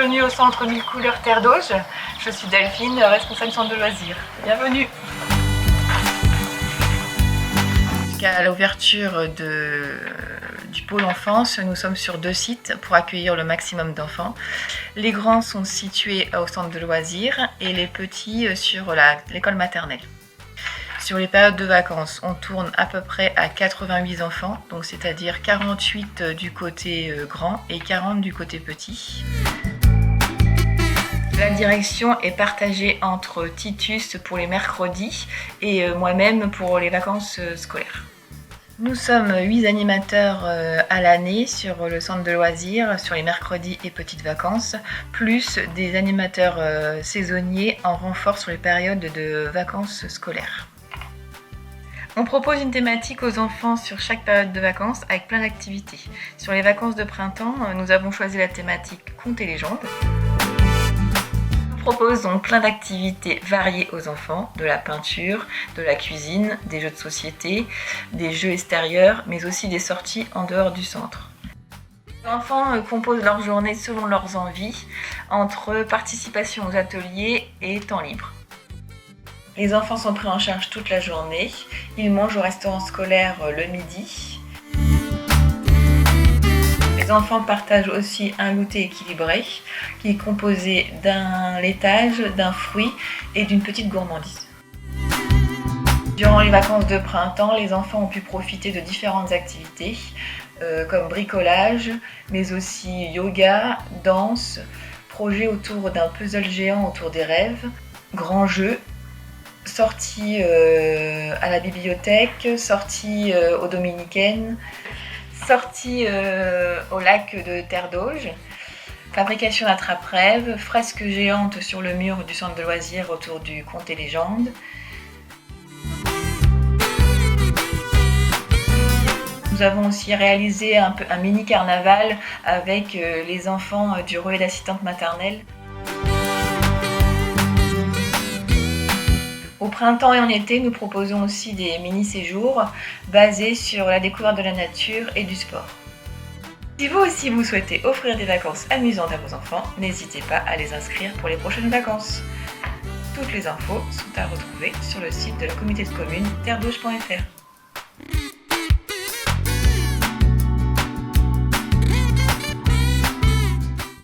Bienvenue au centre 1000 couleurs Terre d'Auge. Je suis Delphine, responsable centre de loisirs. Bienvenue. Jusqu'à l'ouverture du pôle enfance, nous sommes sur 2 sites pour accueillir le maximum d'enfants. Les grands sont situés au centre de loisirs et les petits sur l'école maternelle. Sur les périodes de vacances, on tourne à peu près à 88 enfants, donc c'est-à-dire 48 du côté grand et 40 du côté petit. La direction est partagée entre Titus pour les mercredis et moi-même pour les vacances scolaires. Nous sommes 8 animateurs à l'année sur le centre de loisirs, sur les mercredis et petites vacances, plus des animateurs saisonniers en renfort sur les périodes de vacances scolaires. On propose une thématique aux enfants sur chaque période de vacances avec plein d'activités. Sur les vacances de printemps, nous avons choisi la thématique Contes et légendes. On propose donc plein d'activités variées aux enfants, de la peinture, de la cuisine, des jeux de société, des jeux extérieurs, mais aussi des sorties en dehors du centre. Les enfants composent leur journée selon leurs envies, entre participation aux ateliers et temps libre. Les enfants sont pris en charge toute la journée. Ils mangent au restaurant scolaire le midi. Les enfants partagent aussi un goûter équilibré qui est composé d'un laitage, d'un fruit et d'une petite gourmandise. Durant les vacances de printemps, les enfants ont pu profiter de différentes activités comme bricolage, mais aussi yoga, danse, projets autour d'un puzzle géant autour des rêves, grands jeux, sortie à la bibliothèque, sortie aux Dominicaines, sortie au lac de Terre d'Auge, fabrication d'attrape-rêves, fresques géantes sur le mur du centre de loisirs autour du Contes et légendes. Nous avons aussi réalisé un mini carnaval avec les enfants du relais d'assistante maternelle. Au printemps et en été, nous proposons aussi des mini-séjours basés sur la découverte de la nature et du sport. Si vous aussi vous souhaitez offrir des vacances amusantes à vos enfants, n'hésitez pas à les inscrire pour les prochaines vacances. Toutes les infos sont à retrouver sur le site de la communauté de communes terredauge.fr.